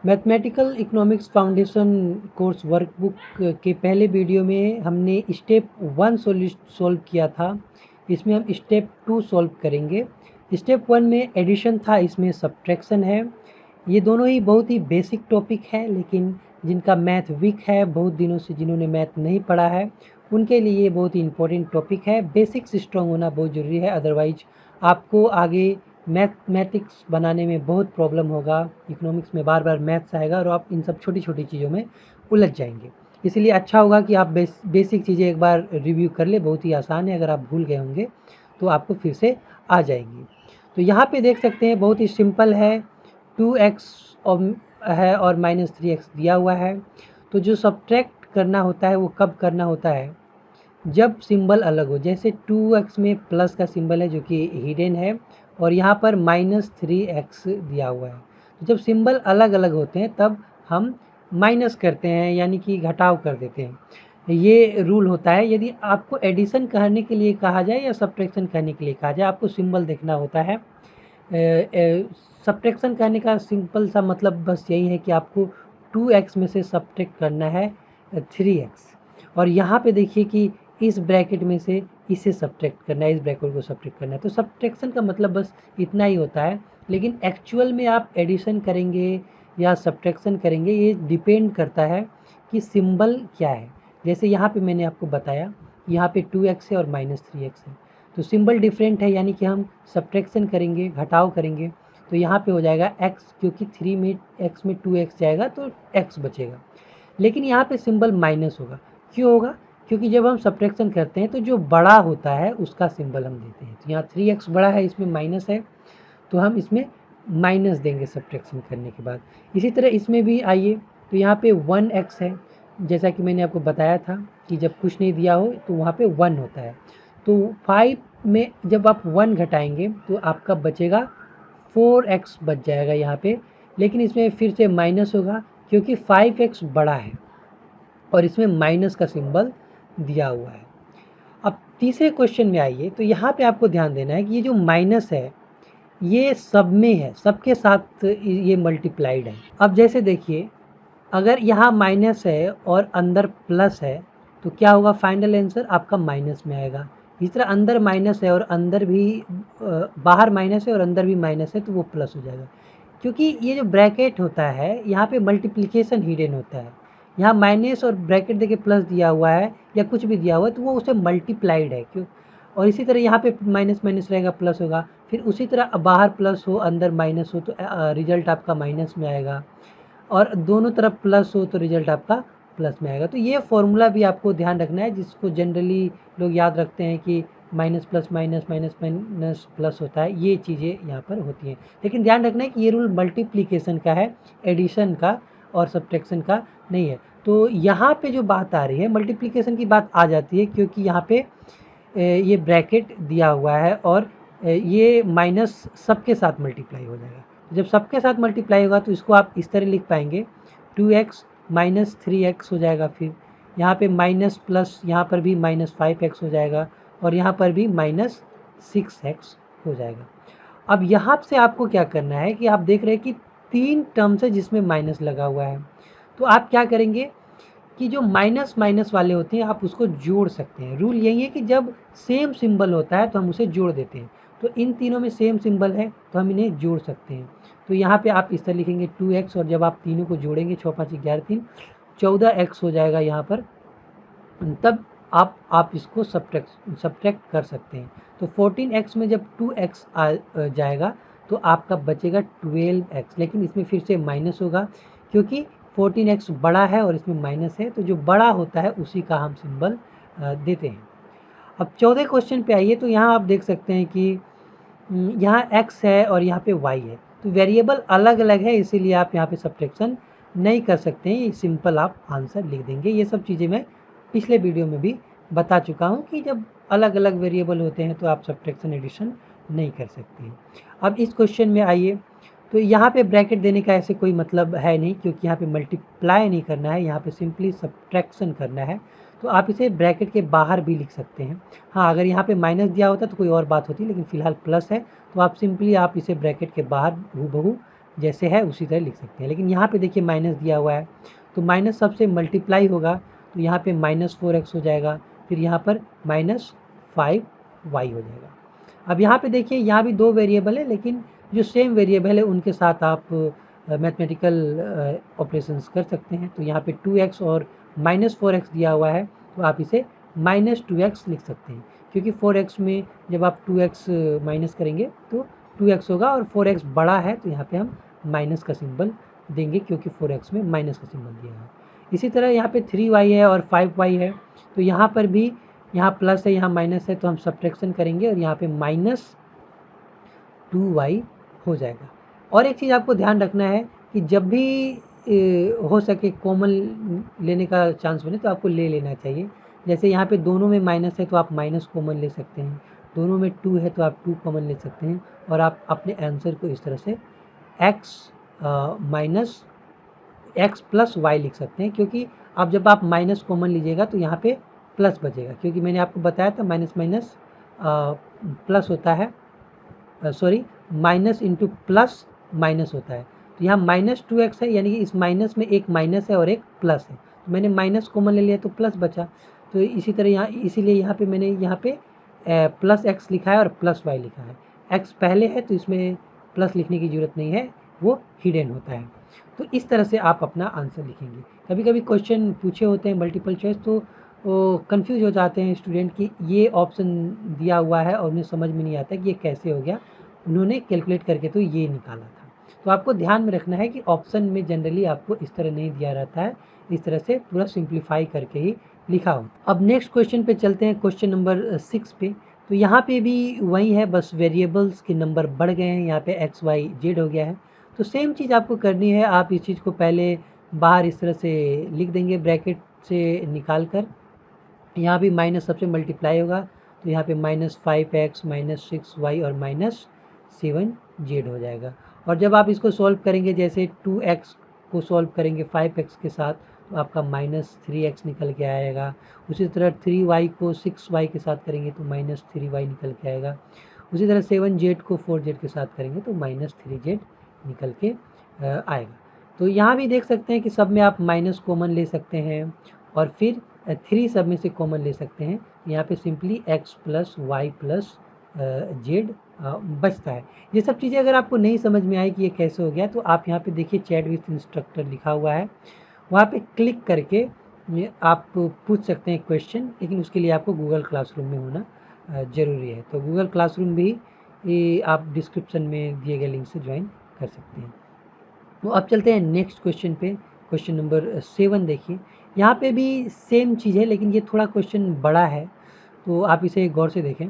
Mathematical economics foundation course workbook के पहले video में हमने स्टेप 1 सॉल्व किया था। इसमें हम स्टेप 2 सॉल्व करेंगे। स्टेप 1 में एडिशन था, इसमें सब्ट्रैक्शन है। ये दोनों ही बहुत ही बेसिक टॉपिक है, लेकिन जिनका मैथ वीक है, बहुत दिनों से जिन्होंने मैथ नहीं पढ़ा है, उनके लिए ये बहुत ही इंपॉर्टेंट टॉपिक है। बेसिक्स स्ट्रॉन्ग होना बहुत ज़रूरी है, अदरवाइज आपको आगे मैथमेटिक्स बनाने में बहुत प्रॉब्लम होगा। इकोनॉमिक्स में बार बार मैथ्स आएगा और आप इन सब छोटी छोटी चीज़ों में उलझ जाएंगे। इसलिए अच्छा होगा कि आप बेसिक चीज़ें एक बार रिव्यू कर ले, बहुत ही आसान है। अगर आप भूल गए होंगे तो आपको फिर से आ जाएंगी। तो यहाँ पे देख सकते हैं, बहुत ही सिंपल है। 2x है और -3x दिया हुआ है। तो जो सब्ट्रैक्ट करना होता है वो कब करना होता है? जब सिंबल अलग हो। जैसे 2x में प्लस का सिंबल है जो कि हिडन है, और यहाँ पर -3x दिया हुआ है। तो जब सिंबल अलग अलग होते हैं तब हम माइनस करते हैं, यानी कि घटाव कर देते हैं। ये रूल होता है। यदि आपको एडिशन करने के लिए कहा जाए या सब्ट्रैक्शन करने के लिए कहा जाए, आपको सिंबल देखना होता है। सब्ट्रैक्शन करने का सिंपल सा मतलब बस यही है कि आपको 2x में से सब्ट्रैक्ट करना है 3x, और यहाँ पे देखिए कि इस ब्रैकेट में से इसे सब्ट्रैक्ट करना है, इस ब्रैकेट को सब्ट्रैक्ट करना है। तो सब्ट्रैक्शन का मतलब बस इतना ही होता है। लेकिन एक्चुअल में आप एडिशन करेंगे या सब्ट्रैक्शन करेंगे, ये डिपेंड करता है कि सिंबल क्या है। जैसे यहाँ पे मैंने आपको बताया, यहाँ पे 2x है और -3x है, तो सिंबल डिफरेंट है, यानी कि हम सब्ट्रैक्शन करेंगे, घटाव करेंगे, तो यहाँ पे हो जाएगा x, क्योंकि 3 में x में 2x जाएगा तो x बचेगा। लेकिन यहाँ पे सिंबल माइनस होगा। क्यों होगा? क्योंकि जब हम सब्ट्रैक्शन करते हैं तो जो बड़ा होता है उसका सिंबल हम देते हैं। तो यहाँ 3x बड़ा है, इसमें माइनस है, तो हम इसमें माइनस देंगे सब्ट्रैक्शन करने के बाद। इसी तरह इसमें भी आइए, तो यहाँ पे 1x है। जैसा कि मैंने आपको बताया था कि जब कुछ नहीं दिया हो तो वहाँ पे 1 होता है। तो 5 में जब आप 1 घटाएंगे तो आपका बचेगा 4x बच जाएगा यहाँ पे। लेकिन इसमें फिर से माइनस होगा, क्योंकि 5x बड़ा है और इसमें माइनस का सिंबल दिया हुआ है। अब तीसरे क्वेश्चन में आइए, तो यहाँ पे आपको ध्यान देना है कि ये जो माइनस है ये सब में है, सबके साथ ये मल्टीप्लाइड है। अब जैसे देखिए, अगर यहाँ माइनस है और अंदर प्लस है तो क्या होगा? फाइनल आंसर आपका माइनस में आएगा। इस तरह अंदर माइनस है और अंदर भी बाहर माइनस है और अंदर भी माइनस है, तो वो प्लस हो जाएगा। क्योंकि ये जो ब्रैकेट होता है यहाँ पे मल्टीप्लिकेशन हिडन होता है। यहाँ माइनस और ब्रैकेट देखिए प्लस दिया हुआ है या कुछ भी दिया हुआ है तो वो उसे मल्टीप्लाइड है। क्यों? और इसी तरह यहाँ पे माइनस माइनस रहेगा, प्लस होगा। फिर उसी तरह बाहर प्लस हो अंदर माइनस हो तो रिजल्ट आपका माइनस में आएगा, और दोनों तरफ प्लस हो तो रिजल्ट आपका प्लस में आएगा। तो ये फॉर्मूला भी आपको ध्यान रखना है, जिसको जनरली लोग याद रखते हैं कि minus plus minus minus minus plus होता है। ये चीज़ें यहाँ पर होती हैं, लेकिन ध्यान रखना है कि ये रूल मल्टीप्लिकेशन का है, एडिशन का और सब्ट्रैक्शन का नहीं है। तो यहाँ पे जो बात आ रही है, मल्टीप्लिकेशन की बात आ जाती है, क्योंकि यहाँ पे ये ब्रैकेट दिया हुआ है और ये माइनस सबके साथ मल्टीप्लाई हो जाएगा। जब सबके साथ मल्टीप्लाई होगा तो इसको आप इस तरह लिख पाएंगे, 2x माइनस 3x हो जाएगा। फिर यहाँ पे माइनस प्लस, यहाँ पर भी -5x हो जाएगा, और यहाँ पर भी -6x हो जाएगा। अब यहाँ से आपको क्या करना है कि आप देख रहे हैं कि 3 टर्म्स है जिसमें माइनस लगा हुआ है। तो आप क्या करेंगे कि जो माइनस माइनस वाले होते हैं आप उसको जोड़ सकते हैं। रूल यही है कि जब सेम सिंबल होता है तो हम उसे जोड़ देते हैं। तो इन तीनों में सेम सिंबल है तो हम इन्हें जोड़ सकते हैं। तो यहाँ पे आप इस तरह लिखेंगे 2x, और जब आप तीनों को जोड़ेंगे 6 5 11 3 14x हो जाएगा यहाँ पर। तब आप इसको सब्ट्रैक्ट कर सकते हैं। तो 14x में जब 2x आ जाएगा तो आपका बचेगा 12x, लेकिन इसमें फिर से माइनस होगा, क्योंकि 14x बड़ा है और इसमें माइनस है, तो जो बड़ा होता है उसी का हम सिंबल देते हैं। अब 14 क्वेश्चन पे आइए, तो यहाँ आप देख सकते हैं कि यहाँ x है और यहाँ पे y है, तो वेरिएबल अलग अलग है, इसीलिए आप यहाँ पे सब्ट्रैक्शन नहीं कर सकते हैं। ये सिंपल आप आंसर लिख देंगे। ये सब चीज़ें मैं पिछले वीडियो में भी बता चुका हूँ कि जब अलग अलग वेरिएबल होते हैं तो आप सब्ट्रैक्शन एडिशन नहीं कर सकते हैं। अब इस क्वेश्चन में आइए, तो यहाँ पे ब्रैकेट देने का ऐसे कोई मतलब है नहीं, क्योंकि यहाँ पे मल्टीप्लाई नहीं करना है, यहाँ पे सिंपली सब्ट्रैक्शन करना है। तो आप इसे ब्रैकेट के बाहर भी लिख सकते हैं। हाँ, अगर यहाँ पे माइनस दिया होता तो कोई और बात होती, लेकिन फिलहाल प्लस है, तो आप सिंपली आप इसे ब्रैकेट के बाहर हूबहू जैसे है उसी तरह लिख सकते हैं। लेकिन यहाँ पे देखिए माइनस दिया हुआ है, तो माइनस सबसे मल्टीप्लाई होगा, तो यहाँ पे -4x हो जाएगा, फिर यहाँ पर -5y हो जाएगा। अब यहाँ पे देखिए यहाँ भी 2 वेरिएबल है, लेकिन जो सेम वेरिएबल है उनके साथ आप मैथमेटिकल ऑपरेशंस कर सकते हैं। तो यहाँ पे 2x और -4x दिया हुआ है, तो आप इसे -2x लिख सकते हैं, क्योंकि 4x में जब आप 2x माइनस करेंगे तो 2x होगा, और 4x बड़ा है तो यहाँ पे हम माइनस का सिंबल देंगे, क्योंकि 4x में माइनस का सिंबल दिया है। इसी तरह यहाँ पे 3y है और 5y है, तो यहाँ पर भी यहाँ प्लस है यहाँ माइनस है, तो हम सब्ट्रैक्शन करेंगे और यहाँ पे -2y हो जाएगा। और एक चीज़ आपको ध्यान रखना है कि जब भी हो सके कॉमन लेने का चांस बने तो आपको ले लेना चाहिए। जैसे यहाँ पे दोनों में माइनस है तो आप माइनस कॉमन ले सकते हैं, दोनों में 2 है तो आप 2 कॉमन ले सकते हैं, और आप अपने आंसर को इस तरह से x प्लस वाई लिख सकते हैं, क्योंकि अब जब आप माइनस कॉमन लीजिएगा तो यहाँ पे प्लस बचेगा, क्योंकि मैंने आपको बताया था माइनस माइनस प्लस होता है, sorry minus into plus minus होता है। तो यहाँ -2x है, यानी कि इस माइनस में एक माइनस है और एक प्लस है, तो मैंने माइनस कॉमन ले लिया तो प्लस बचा। तो इसी तरह यहाँ इसीलिए यहाँ पे मैंने यहाँ पे प्लस x लिखा है और प्लस y लिखा है। x पहले है तो इसमें प्लस लिखने की ज़रूरत नहीं है, वो हिडन होता है। तो इस तरह से आप अपना आंसर लिखेंगे। कभी कभी क्वेश्चन पूछे होते हैं मल्टीपल चॉइस, तो वो कंफ्यूज हो जाते हैं स्टूडेंट कि ये ऑप्शन दिया हुआ है और उन्हें समझ में नहीं आता कि ये कैसे हो गया, उन्होंने कैलकुलेट करके तो ये निकाला था। तो आपको ध्यान में रखना है कि ऑप्शन में जनरली आपको इस तरह नहीं दिया रहता है, इस तरह से पूरा सिंप्लीफाई करके ही लिखा हो। अब नेक्स्ट क्वेश्चन पे चलते हैं, क्वेश्चन नंबर 6 पे। तो यहाँ पे भी वही है, बस वेरिएबल्स के नंबर बढ़ गए हैं, यहाँ पे x y z हो गया है। तो सेम चीज़ आपको करनी है, आप इस चीज़ को पहले बाहर इस तरह से लिख देंगे ब्रैकेट से निकाल कर। यहाँ भी माइनस सबसे मल्टीप्लाई होगा, तो यहाँ पे -5x -6y और -7z हो जाएगा। और जब आप इसको सॉल्व करेंगे, जैसे 2x को सॉल्व करेंगे 5x के साथ, तो आपका -3x निकल के आएगा। उसी तरह 3y को 6y के साथ करेंगे तो -3y निकल के आएगा। उसी तरह 7z को 4z के साथ करेंगे तो -3z निकल के आएगा। तो यहाँ भी देख सकते हैं कि सब में आप माइनस कॉमन ले सकते हैं, और फिर 3 सब में से कॉमन ले सकते हैं। यहाँ पे simply x plus Y plus Z बचता है। ये सब चीज़ें अगर आपको नहीं समझ में आए कि ये कैसे हो गया, तो आप यहाँ पे देखिए चैट विथ इंस्ट्रक्टर लिखा हुआ है, वहाँ पे क्लिक करके आप पूछ सकते हैं क्वेश्चन, लेकिन उसके लिए आपको गूगल क्लासरूम में होना ज़रूरी है। तो गूगल क्लासरूम भी आप डिस्क्रिप्शन में दिए गए लिंक से ज्वाइन कर सकते हैं। तो अब चलते हैं नेक्स्ट क्वेश्चन पे, क्वेश्चन नंबर 7 देखिए। यहाँ पे भी सेम चीज़ है, लेकिन ये थोड़ा क्वेश्चन बड़ा है, तो आप इसे गौर से देखें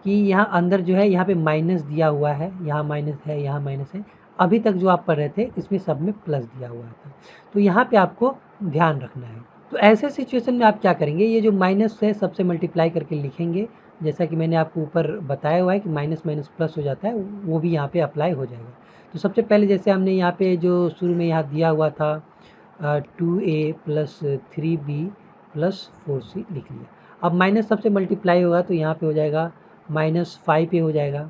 कि यहाँ अंदर जो है यहाँ पे माइनस दिया हुआ है, यहाँ माइनस है, यहाँ माइनस है। अभी तक जो आप पढ़ रहे थे इसमें सब में प्लस दिया हुआ था, तो यहाँ पे आपको ध्यान रखना है। तो ऐसे सिचुएशन में आप क्या करेंगे, ये जो माइनस है सबसे मल्टीप्लाई करके लिखेंगे, जैसा कि मैंने आपको ऊपर बताया हुआ है कि माइनस माइनस प्लस हो जाता है, वो भी यहाँ पे अप्लाई हो जाएगा। तो सबसे पहले जैसे हमने यहाँ पे जो शुरू में यहाँ दिया हुआ था 2a plus 3b plus 4c लिख लिया। अब माइनस सबसे मल्टीप्लाई होगा तो यहाँ पे हो जाएगा -5a हो जाएगा।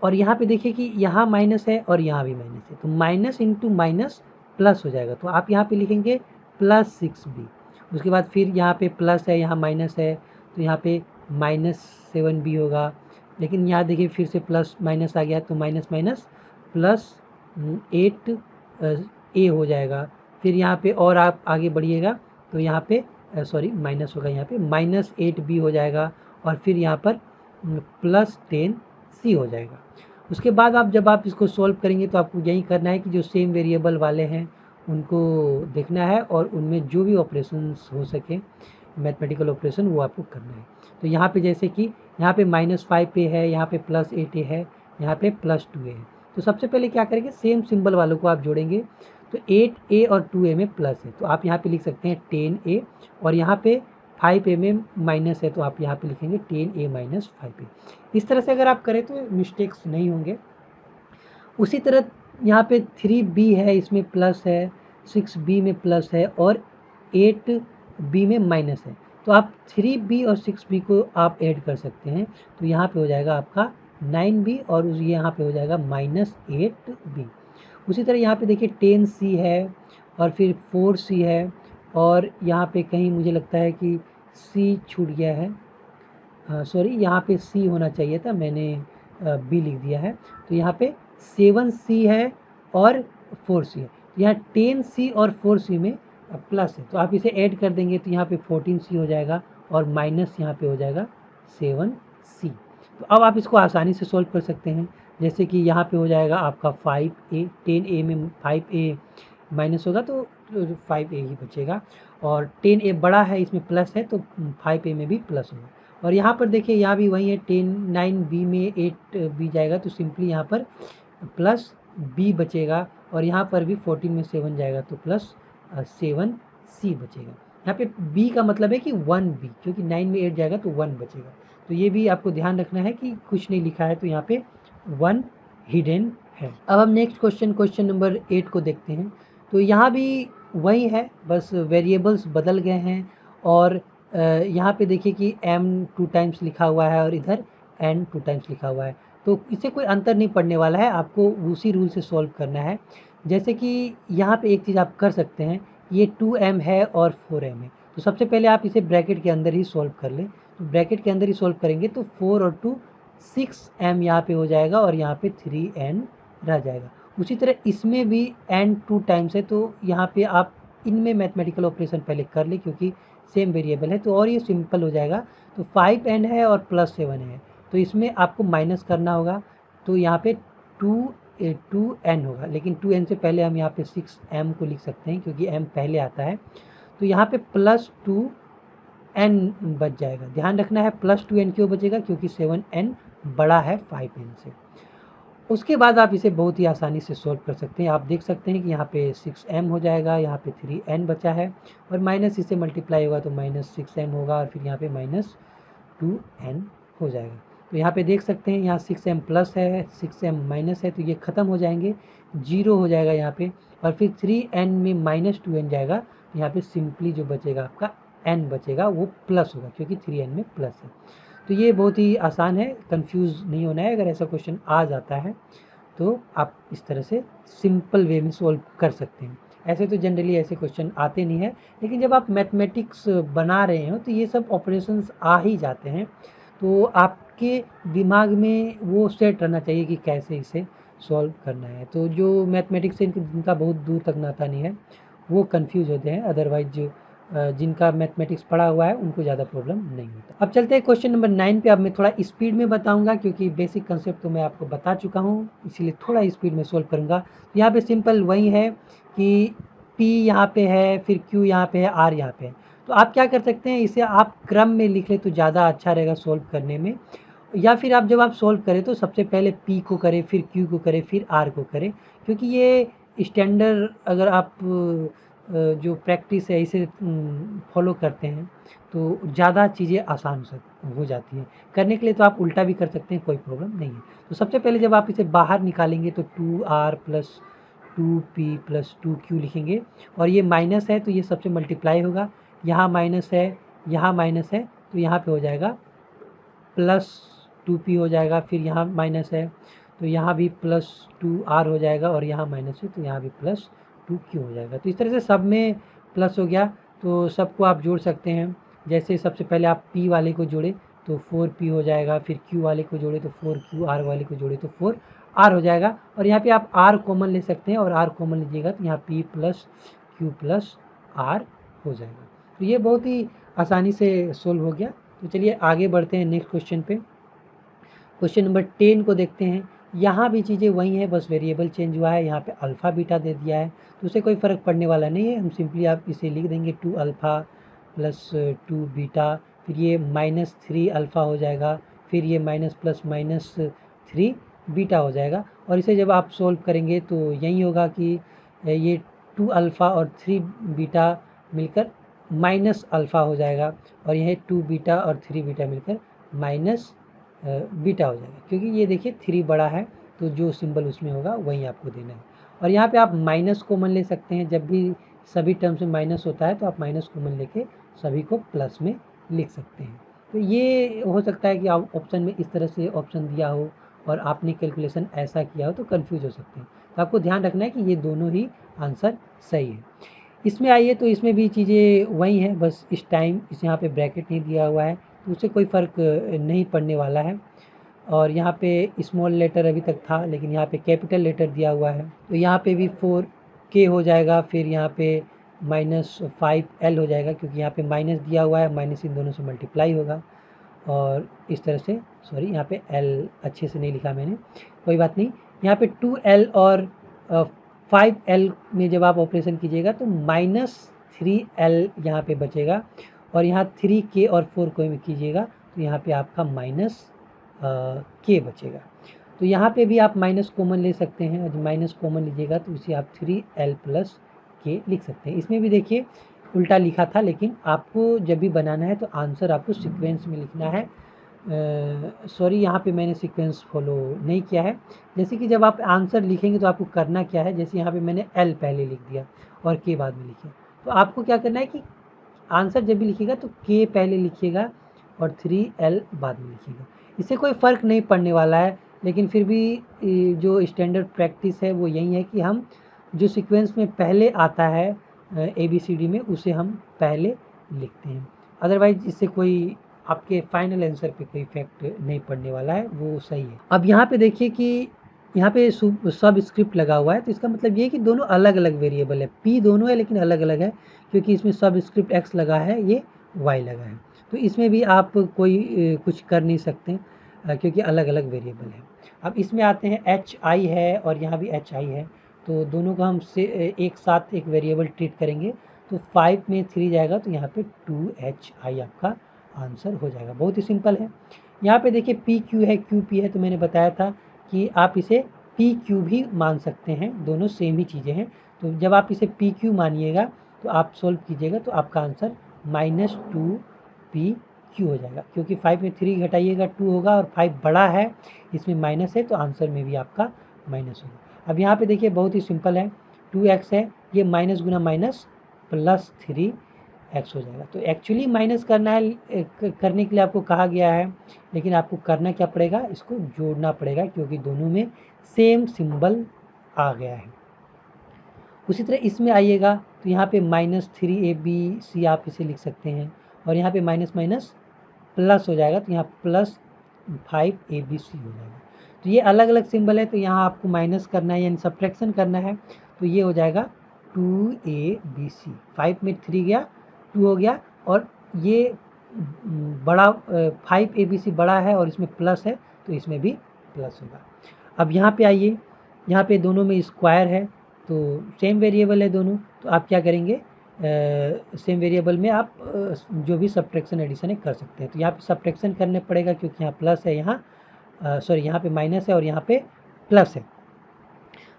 और यहाँ पे देखिए कि यहाँ माइनस है और यहाँ भी माइनस है, तो माइनस इंटू माइनस प्लस हो जाएगा, तो आप यहाँ पे लिखेंगे +6b। उसके बाद फिर यहाँ पे प्लस है, यहाँ माइनस है, तो यहाँ पे -7b होगा। लेकिन यहाँ देखिए फिर से प्लस माइनस आ गया, तो माइनस माइनस +8a हो जाएगा। फिर यहाँ पे और आप आगे बढ़िएगा तो यहाँ पे सॉरी माइनस होगा, यहाँ पे -8b हो जाएगा, और फिर यहाँ पर +10c हो जाएगा। उसके बाद जब आप इसको सॉल्व करेंगे तो आपको यही करना है कि जो सेम वेरिएबल वाले हैं उनको देखना है, और उनमें जो भी ऑपरेशंस हो सके मैथमेटिकल ऑपरेशन वो आपको करना है। तो यहाँ पे जैसे कि यहाँ पे -5a है, यहाँ पे +8a है, यहाँ पे +2a है। तो सबसे पहले क्या करेंगे, सेम सिंबल वालों को आप जोड़ेंगे। तो 8a और 2a में प्लस है, तो आप यहाँ पे लिख सकते हैं 10a, और यहाँ पे 5a में माइनस है, तो आप यहाँ पे लिखेंगे 10a माइनस 5a। इस तरह से अगर आप करें तो मिस्टेक्स नहीं होंगे। उसी तरह यहाँ पे 3b है, इसमें प्लस है, 6b में प्लस है, और 8b में माइनस है, तो आप 3b और 6b को आप ऐड कर सकते हैं। तो यहाँ पे हो जाएगा आपका 9b, और यहाँ पे हो जाएगा -8b। उसी तरह यहाँ पे देखिए 10C है और फिर 4C है और यहाँ पे कहीं मुझे लगता है कि C छूट गया है, सॉरी यहाँ पे C होना चाहिए था, मैंने B लिख दिया है। तो यहाँ पे 7C है और 4C है। यहाँ 10C और 4C में प्लस है, तो आप इसे ऐड कर देंगे तो यहाँ पे 14C हो जाएगा और माइनस यहाँ पे हो जाएगा 7C। तो अब आप इसको आसानी से सॉल्व कर सकते हैं, जैसे कि यहाँ पे हो जाएगा आपका 5A, 10A में 5A माइनस होगा तो 5A ही बचेगा, और 10A बड़ा है इसमें प्लस है तो 5A में भी प्लस होगा। और यहाँ पर देखिए यहाँ भी वही है, 9B में 8B जाएगा तो सिंपली यहाँ पर प्लस B बचेगा, और यहाँ पर भी 14 में 7 जाएगा तो प्लस 7C बचेगा। यहाँ पे B का मतलब है कि 1B, क्योंकि 9 में 8 जाएगा तो 1 बचेगा। तो ये भी आपको ध्यान रखना है कि कुछ नहीं लिखा है तो यहाँ पे 1 हिडन है। अब हम नेक्स्ट क्वेश्चन नंबर 8 को देखते हैं। तो यहाँ भी वही है, बस वेरिएबल्स बदल गए हैं, और यहाँ पे देखिए कि m 2 टाइम्स लिखा हुआ है और इधर n 2 टाइम्स लिखा हुआ है, तो इससे कोई अंतर नहीं पड़ने वाला है, आपको उसी रूल से सॉल्व करना है। जैसे कि यहाँ पे एक चीज़ आप कर सकते हैं, ये 2m है और 4m है, तो सबसे पहले आप इसे ब्रैकेट के अंदर ही सॉल्व कर लें। तो ब्रैकेट के अंदर ही सॉल्व करेंगे तो 4 और 2 6m यहाँ पे हो जाएगा और यहाँ पे 3n रह जाएगा। उसी तरह इसमें भी n 2 टाइम्स है, तो यहाँ पे आप इनमें मैथमेटिकल ऑपरेशन पहले कर ले क्योंकि सेम वेरिएबल है, तो और ये सिंपल हो जाएगा। तो 5n है और प्लस 7 है, तो इसमें आपको माइनस करना होगा, तो यहाँ पे 2n होगा, लेकिन 2n से पहले हम यहाँ पे 6m को लिख सकते हैं क्योंकि m पहले आता है। तो यहाँ पे प्लस 2n बच जाएगा। ध्यान रखना है प्लस 2n क्यों बचेगा, क्योंकि 7n बड़ा है 5n से। उसके बाद आप इसे बहुत ही आसानी से सॉल्व कर सकते हैं। आप देख सकते हैं कि यहाँ पे 6m हो जाएगा, यहाँ पे 3n बचा है, और माइनस इससे मल्टीप्लाई होगा तो माइनस 6m होगा, और फिर यहाँ पे माइनस 2n हो जाएगा। तो यहाँ पे देख सकते हैं यहाँ 6m प्लस है, 6m माइनस है, तो ये ख़त्म हो जाएंगे, 0 हो जाएगा यहाँ पे, और फिर 3n में माइनस 2n जाएगा, तो यहाँ पे सिंपली जो बचेगा आपका n बचेगा वो प्लस होगा क्योंकि 3n में प्लस है। तो ये बहुत ही आसान है, कंफ्यूज नहीं होना है। अगर ऐसा क्वेश्चन आ जाता है तो आप इस तरह से सिंपल वे में सॉल्व कर सकते हैं। ऐसे तो जनरली ऐसे क्वेश्चन आते नहीं है, लेकिन जब आप मैथमेटिक्स बना रहे हो तो ये सब ऑपरेशंस आ ही जाते हैं, तो आपके दिमाग में वो सेट रहना चाहिए कि कैसे इसे सॉल्व करना है। तो जो मैथमेटिक्स से जिनका बहुत दूर तक नाता नहीं है वो कंफ्यूज होते हैं, अदरवाइज जिनका मैथमेटिक्स पढ़ा हुआ है उनको ज़्यादा प्रॉब्लम नहीं होता। अब चलते हैं क्वेश्चन नंबर 9 पे। अब मैं थोड़ा स्पीड में बताऊंगा क्योंकि बेसिक कंसेप्ट तो मैं आपको बता चुका हूँ, इसीलिए थोड़ा स्पीड में सोल्व करूंगा। यहाँ पे सिंपल वही है कि P यहाँ पे है, फिर Q यहाँ पे है, R यहाँ पे है। तो आप क्या कर सकते हैं, इसे आप क्रम में लिख ले तो ज़्यादा अच्छा रहेगा सोल्व करने में, या फिर आप जब आप सोल्व करें तो सबसे पहले P को करें, फिर Q को करें, फिर R को करें, क्योंकि ये स्टैंडर्ड अगर आप जो प्रैक्टिस है इसे फॉलो करते हैं तो ज़्यादा चीज़ें आसान हो जाती हैं करने के लिए। तो आप उल्टा भी कर सकते हैं, कोई प्रॉब्लम नहीं है। तो सबसे पहले जब आप इसे बाहर निकालेंगे तो 2r plus 2p plus 2q लिखेंगे, और ये माइनस है तो ये सबसे मल्टीप्लाई होगा, यहाँ माइनस है, यहाँ माइनस है, तो यहाँ पे हो जाएगा प्लस 2p हो जाएगा, फिर यहाँ माइनस है तो यहाँ भी प्लस 2r हो जाएगा, और यहाँ माइनस है तो यहाँ भी प्लस 2q हो जाएगा। तो इस तरह से सब में प्लस हो गया, तो सबको आप जोड़ सकते हैं। जैसे सबसे पहले आप p वाले को जोड़े तो 4p हो जाएगा, फिर q वाले को जोड़े तो 4q, r वाले को जोड़े तो 4r हो जाएगा, और यहाँ पे आप r कॉमन ले सकते हैं, और r कॉमन लीजिएगा तो यहाँ p plus q plus r हो जाएगा। तो ये बहुत ही आसानी से सोल्व हो गया। तो चलिए आगे बढ़ते हैं नेक्स्ट क्वेश्चन पे। क्वेश्चन नंबर 10 को देखते हैं। यहाँ भी चीज़ें वही हैं, बस वेरिएबल चेंज हुआ है, यहाँ पे अल्फ़ा बीटा दे दिया है, तो उससे कोई फ़र्क पड़ने वाला नहीं है। हम सिंपली आप इसे लिख देंगे 2 अल्फ़ा प्लस 2 बीटा, फिर ये माइनस 3 अल्फ़ा हो जाएगा, फिर ये माइनस प्लस माइनस 3 बीटा हो जाएगा। और इसे जब आप सोल्व करेंगे तो यही होगा कि ये 2 अल्फ़ा और 3 बीटा मिलकर माइनस अल्फ़ा हो जाएगा, और यह 2 बीटा और 3 बीटा मिलकर माइनस बीटा हो जाएगा, क्योंकि ये देखिए 3 बड़ा है तो जो सिंबल उसमें होगा वही आपको देना है। और यहाँ पे आप माइनस कॉमन ले सकते हैं, जब भी सभी टर्म्स में माइनस होता है तो आप माइनस कॉमन लेके सभी को प्लस में लिख सकते हैं। तो ये हो सकता है कि आप ऑप्शन में इस तरह से ऑप्शन दिया हो और आपने कैलकुलेशन ऐसा किया हो तो कंफ्यूज हो सकते हैं। तो आपको ध्यान रखना है कि ये दोनों ही आंसर सही है। इसमें आइए तो इसमें भी चीज़ें वही हैं, बस इस टाइम इस यहाँ पे ब्रैकेट नहीं दिया हुआ है तो उससे कोई फ़र्क नहीं पड़ने वाला है। और यहाँ पे स्मॉल लेटर अभी तक था, लेकिन यहाँ पे कैपिटल लेटर दिया हुआ है, तो यहाँ पे भी 4K हो जाएगा, फिर यहाँ पे -5L हो जाएगा, क्योंकि यहाँ पे माइनस दिया हुआ है, माइनस इन दोनों से मल्टीप्लाई होगा। और इस तरह से, सॉरी यहाँ पे L अच्छे से नहीं लिखा मैंने, कोई बात नहीं। यहाँ पे 2L और 5L में जब आप ऑपरेशन कीजिएगा तो -3L यहाँ पे बचेगा, और यहाँ 3K और 4 को कीजिएगा तो यहाँ पे आपका K बचेगा। तो यहाँ पे भी आप माइनस कॉमन ले सकते हैं, जब माइनस कॉमन लीजिएगा तो इसे आप 3L + K लिख सकते हैं। इसमें भी देखिए उल्टा लिखा था, लेकिन आपको जब भी बनाना है तो आंसर आपको सीक्वेंस में लिखना है। सॉरी यहाँ पे मैंने सीक्वेंस फॉलो नहीं किया है। जैसे कि जब आप आंसर लिखेंगे तो आपको करना क्या है, जैसे यहाँ पे मैंने L पहले लिख दिया और K बाद में लिखिए, तो आपको क्या करना है कि आंसर जब भी लिखिएगा तो K पहले लिखिएगा और 3L बाद में लिखिएगा। इससे कोई फ़र्क नहीं पड़ने वाला है, लेकिन फिर भी जो स्टैंडर्ड प्रैक्टिस है वो यही है कि हम जो सीक्वेंस में पहले आता है ABCD में उसे हम पहले लिखते हैं। अदरवाइज इससे कोई आपके फाइनल आंसर पे कोई इफेक्ट नहीं पड़ने वाला है, वो सही है। अब यहाँ पे देखिए कि यहाँ पे सब स्क्रिप्ट लगा हुआ है, तो इसका मतलब ये है कि दोनों अलग अलग वेरिएबल है, P दोनों है लेकिन अलग अलग है, क्योंकि इसमें सब स्क्रिप्ट X लगा है, ये Y लगा है। तो इसमें भी आप कोई कुछ कर नहीं सकते क्योंकि अलग अलग वेरिएबल है। अब इसमें आते हैं HI है और यहाँ भी HI है, तो दोनों को हम से एक साथ एक वेरिएबल ट्रीट करेंगे, तो 5 में 3 जाएगा तो यहाँ पे 2HI आपका आंसर हो जाएगा। बहुत ही सिंपल है। यहाँ पे देखिए PQ है, QP है, तो मैंने बताया था कि आप इसे PQ भी मान सकते हैं, दोनों सेम ही चीज़ें हैं। तो जब आप इसे PQ मानिएगा तो आप सॉल्व कीजिएगा तो आपका आंसर -2PQ हो जाएगा, क्योंकि 5 में 3 घटाइएगा 2 होगा और 5 बड़ा है, इसमें माइनस है, तो आंसर में भी आपका माइनस होगा। अब यहाँ पे देखिए बहुत ही सिंपल है, 2x है, ये माइनस गुना माइनस प्लस 3x हो जाएगा। तो एक्चुअली माइनस करना है, करने के लिए आपको कहा गया है, लेकिन आपको करना क्या पड़ेगा, इसको जोड़ना पड़ेगा, क्योंकि दोनों में सेम सिंबल आ गया है। उसी तरह इसमें आइएगा तो यहाँ पे -3ABC आप इसे लिख सकते हैं, और यहाँ पे माइनस माइनस प्लस हो जाएगा, तो यहाँ +5ABC हो जाएगा। तो ये अलग अलग सिंबल है, तो यहाँ आपको माइनस करना है यानी सब्ट्रैक्शन करना है, तो ये हो जाएगा 2ABC। 5 में 3 गया, 2 हो गया, और ये बड़ा 5ABC बड़ा है और इसमें प्लस है, तो इसमें भी प्लस होगा। अब यहाँ पे आइए, यहाँ पे दोनों में स्क्वायर है, तो सेम वेरिएबल है दोनों, तो आप क्या करेंगे, सेम वेरिएबल में आप जो भी सब्ट्रैक्शन एडिशन है कर सकते हैं। तो यहाँ पे सब्ट्रैक्शन करने पड़ेगा, क्योंकि यहाँ प्लस है, यहाँ सॉरी यहाँ पे माइनस है और यहाँ पे प्लस है,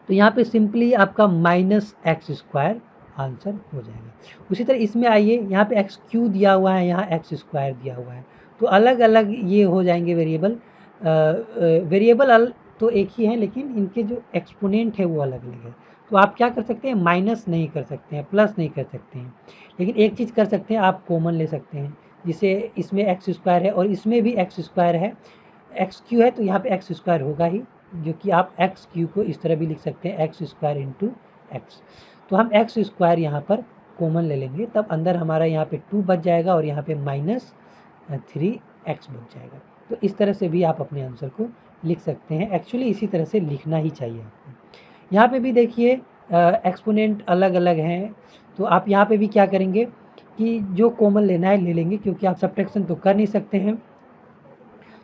तो यहाँ पे सिंपली आपका -x² आंसर हो जाएगा। उसी तरह इसमें आइए, यहाँ पे x³ दिया हुआ है, यहाँ x² दिया हुआ है, तो अलग अलग ये हो जाएंगे वेरिएबल। वेरिएबल तो एक ही है, लेकिन इनके जो एक्सपोनेंट है वो अलग अलग है। तो आप क्या कर सकते हैं, माइनस नहीं कर सकते हैं, प्लस नहीं कर सकते हैं, लेकिन एक चीज़ कर सकते हैं, आप कॉमन ले सकते हैं, जिसे इसमें x² है और इसमें भी x² है, x³ है तो यहाँ पे x² होगा ही, जो कि आप x³ को इस तरह भी लिख सकते हैं, x² × x। तो हम x² यहाँ पर कॉमन ले लेंगे, तब अंदर हमारा यहाँ पे 2 बच जाएगा और यहाँ पे -3x बच जाएगा। तो इस तरह से भी आप अपने आंसर को लिख सकते हैं। एक्चुअली इसी तरह से लिखना ही चाहिए आपको। यहाँ पे भी देखिए एक्सपोनेंट अलग अलग हैं, तो आप यहाँ पे भी क्या करेंगे कि जो कॉमन लेना है ले लेंगे, क्योंकि आप सब्ट्रैक्शन तो कर नहीं सकते हैं।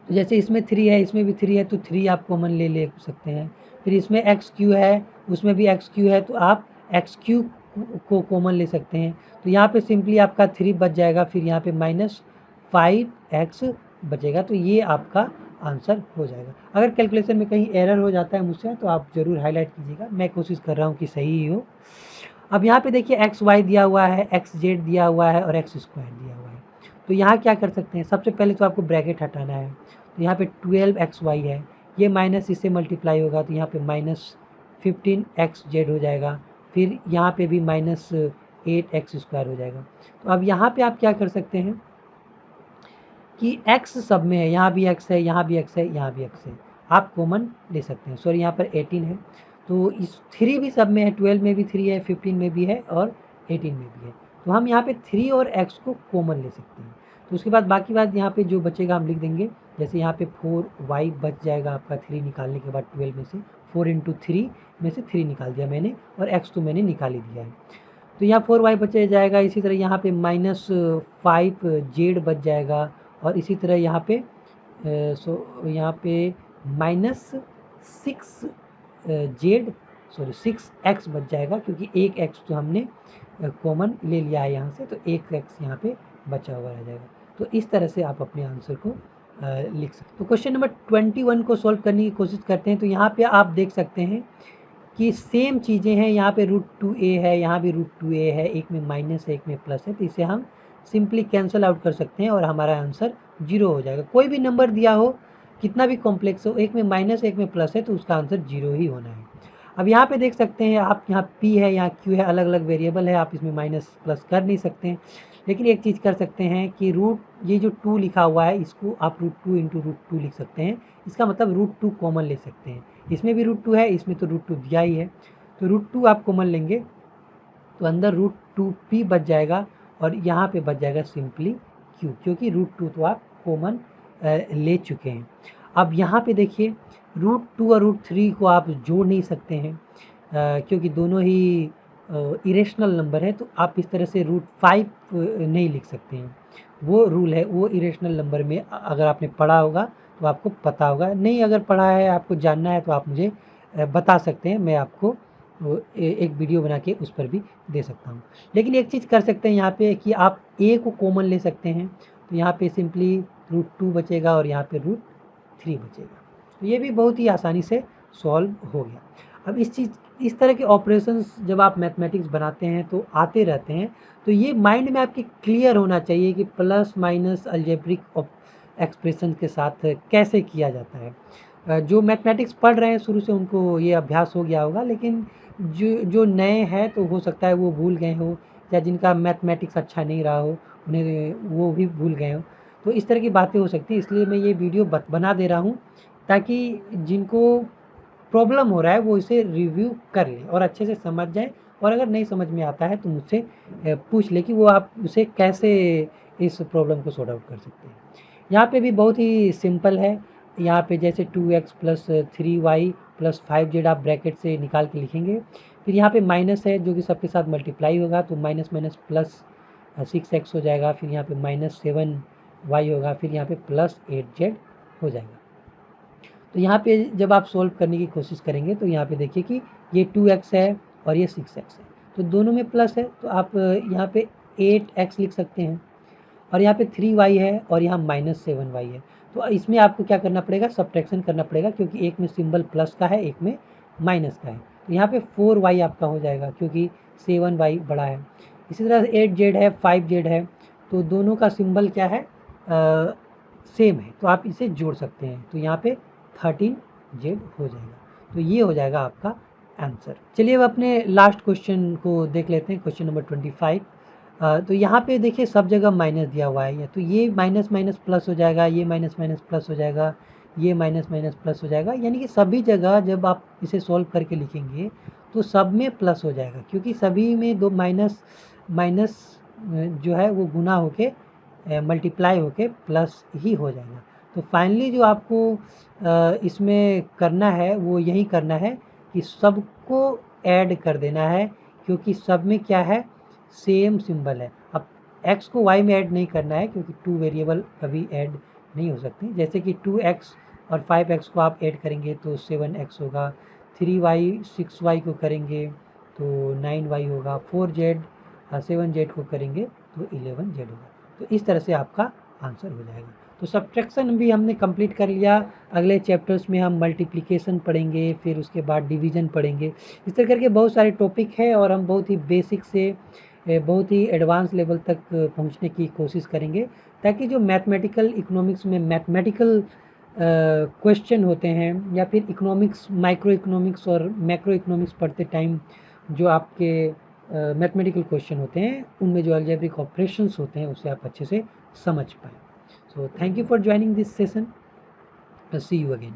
तो जैसे इसमें 3 है, इसमें भी 3 है, तो 3 आप कॉमन ले सकते हैं। फिर इसमें x³ है, उसमें भी x³ है, तो आप x³ को कॉमन ले सकते हैं। तो यहाँ पे सिंपली आपका 3 बच जाएगा, फिर यहाँ पे -5x बचेगा, तो ये आपका आंसर हो जाएगा। अगर कैलकुलेशन में कहीं एरर हो जाता है मुझसे, तो आप ज़रूर हाईलाइट कीजिएगा, मैं कोशिश कर रहा हूँ कि सही ही हो। अब यहाँ पे देखिए xy दिया हुआ है, xz दिया हुआ है और x² दिया हुआ है, तो यहाँ क्या कर सकते हैं, सबसे पहले तो आपको ब्रैकेट हटाना है। तो यहाँ पे 12xy है, ये माइनस इससे मल्टीप्लाई होगा, तो यहाँ पे -15xz हो जाएगा, फिर यहाँ पे भी -8x² हो जाएगा। तो अब यहाँ पे आप क्या कर सकते हैं कि x सब में है, यहाँ भी x है, यहाँ भी x है, यहाँ भी x है, आप कॉमन ले सकते हैं। सॉरी यहाँ पर 18 है, तो इस 3 भी सब में है, 12 में भी 3 है, 15 में भी है और 18 में भी है। तो हम यहाँ पे 3 और x को कॉमन ले सकते हैं। तो उसके बाद बाकी बात यहाँ पे जो बचेगा हम लिख देंगे। जैसे यहाँ पे 4y बच जाएगा आपका 3 निकालने के बाद 12 में से, 4 इंटू 3 में से 3 निकाल दिया मैंने, और x तो मैंने निकाल ही दिया है। तो यहाँ 4y बच जाएगा। इसी तरह यहाँ पे -5z बच जाएगा, और इसी तरह यहाँ पे यहाँ पे -6x बच जाएगा, क्योंकि एक x तो हमने कॉमन ले लिया है यहाँ से, तो एक x यहाँ पे बचा हुआ रह जाएगा। तो इस तरह से आप अपने आंसर को लिख सकते हैं। तो क्वेश्चन नंबर 21 को सॉल्व करने की कोशिश करते हैं। तो यहाँ पे आप देख सकते हैं कि सेम चीज़ें हैं, यहाँ पे √2a है, यहाँ भी √2a है, एक में माइनस है, एक में प्लस है। तो इसे हम सिंपली कैंसिल आउट कर सकते हैं और हमारा आंसर 0 हो जाएगा। कोई भी नंबर दिया हो, कितना भी कॉम्प्लेक्स हो, एक में माइनस एक में प्लस है, तो उसका आंसर 0 ही होना है। अब यहाँ पे देख सकते हैं आप, यहाँ p है, यहाँ q है, अलग अलग वेरिएबल है, आप इसमें माइनस प्लस कर नहीं सकते हैं। लेकिन एक चीज़ कर सकते हैं कि ये जो 2 लिखा हुआ है, इसको आप √2 इंटू √2 लिख सकते हैं। इसका मतलब √2 कॉमन ले सकते हैं। इसमें भी √2 है, इसमें तो √2 दिया ही है, तो √2 आप कॉमन लेंगे तो अंदर √2p बच जाएगा, और यहाँ पे बच जाएगा सिंपली q, क्योंकि √2 तो आप कॉमन ले चुके हैं। अब यहाँ पे देखिए, √2 और √3 को आप जोड़ नहीं सकते हैं, क्योंकि दोनों ही इरेशनल नंबर है। तो आप इस तरह से √5 नहीं लिख सकते हैं। वो रूल है, वो इरेशनल नंबर में अगर आपने पढ़ा होगा तो आपको पता होगा, नहीं अगर पढ़ा है, आपको जानना है, तो आप मुझे बता सकते हैं, मैं आपको एक वीडियो बना के उस पर भी दे सकता हूँ। लेकिन एक चीज़ कर सकते हैं यहाँ पे कि आप a को कॉमन ले सकते हैं। तो यहाँ पे सिंपली √2 बचेगा और यहाँ पे √3 बचेगा। तो ये भी बहुत ही आसानी से सॉल्व हो गया। अब इस तरह के ऑपरेशंस जब आप मैथमेटिक्स बनाते हैं तो आते रहते हैं, तो ये माइंड में आपके क्लियर होना चाहिए कि प्लस माइनस अलजेब्रिक एक्सप्रेशन के साथ कैसे किया जाता है। जो मैथमेटिक्स पढ़ रहे हैं शुरू से, उनको ये अभ्यास हो गया होगा, लेकिन जो नए हैं तो हो सकता है वो भूल गए हो, या जिनका मैथमेटिक्स अच्छा नहीं रहा हो उन्हें वो भी भूल गए हो। तो इस तरह की बातें हो सकती हैं, इसलिए मैं ये वीडियो बना दे रहा हूँ, ताकि जिनको प्रॉब्लम हो रहा है वो इसे रिव्यू कर लें और अच्छे से समझ जाएं, और अगर नहीं समझ में आता है तो मुझसे पूछ ले कि वो आप उसे कैसे इस प्रॉब्लम को सॉर्ट आउट कर सकते हैं। यहाँ पे भी बहुत ही सिंपल है। यहाँ पे जैसे 2x plus 3y plus 5z आप ब्रैकेट से निकाल के लिखेंगे। फिर यहाँ पे माइनस है जो कि सबके साथ मल्टीप्लाई होगा, तो माइनस माइनस प्लस 6x हो जाएगा। फिर यहाँ पे -7y होगा, फिर यहाँ पे प्लस 8z हो जाएगा। तो यहाँ पे जब आप सोल्व करने की कोशिश करेंगे तो यहाँ पे देखिए कि ये 2x है और ये 6x है, तो दोनों में प्लस है, तो आप यहाँ पे 8x लिख सकते हैं, और यहाँ पे 3y है और यहाँ -7y है। तो इसमें आपको क्या करना पड़ेगा, सब्ट्रैक्शन करना पड़ेगा, क्योंकि एक में सिंबल प्लस का है, एक में माइनस का है। तो यहाँ पे 4y आपका हो जाएगा, क्योंकि 7y बड़ा है। इसी तरह 8z है, 5z है, तो दोनों का सिंबल क्या है, सेम है, तो आप इसे जोड़ सकते हैं। तो यहाँ पे 13z हो जाएगा। तो ये हो जाएगा आपका आंसर। चलिए अब अपने लास्ट क्वेश्चन को देख लेते हैं, क्वेश्चन नंबर 25। तो यहाँ पे देखिए सब जगह माइनस दिया हुआ है, तो ये माइनस माइनस प्लस हो जाएगा, ये माइनस माइनस प्लस हो जाएगा, ये माइनस माइनस प्लस हो जाएगा, यानी कि सभी जगह जब आप इसे सॉल्व करके लिखेंगे तो सब में प्लस हो जाएगा, क्योंकि सभी में दो माइनस माइनस जो है वो गुना होके मल्टीप्लाई होके प्लस ही हो जाएगा। तो फाइनली जो आपको इसमें करना है वो यही करना है कि सबको ऐड कर देना है, क्योंकि सब में क्या है, सेम सिंबल है। अब x को y में ऐड नहीं करना है, क्योंकि 2 वेरिएबल कभी ऐड नहीं हो सकते। जैसे कि 2x और 5x को आप ऐड करेंगे तो 7x होगा, 3y 6y को करेंगे तो 9y होगा, 4z 7z को करेंगे तो 11z होगा। तो इस तरह से आपका आंसर हो जाएगा। तो सब्ट्रैक्शन भी हमने कंप्लीट कर लिया। अगले चैप्टर्स में हम मल्टीप्लिकेशन पढ़ेंगे, फिर उसके बाद डिवीजन पढ़ेंगे। इस तरह करके बहुत सारे टॉपिक है, और हम बहुत ही बेसिक से बहुत ही एडवांस लेवल तक पहुंचने की कोशिश करेंगे, ताकि जो मैथमेटिकल इकोनॉमिक्स में मैथमेटिकल क्वेश्चन होते हैं, या फिर इकोनॉमिक्स, माइक्रो इकोनॉमिक्स और मैक्रो इकोनॉमिक्स पढ़ते टाइम जो आपके मैथमेटिकल क्वेश्चन होते हैं, उनमें जो अलजेब्रिक ऑपरेशंस होते हैं उसे आप अच्छे से समझ पाएँ। So thank you for joining this session. See you again.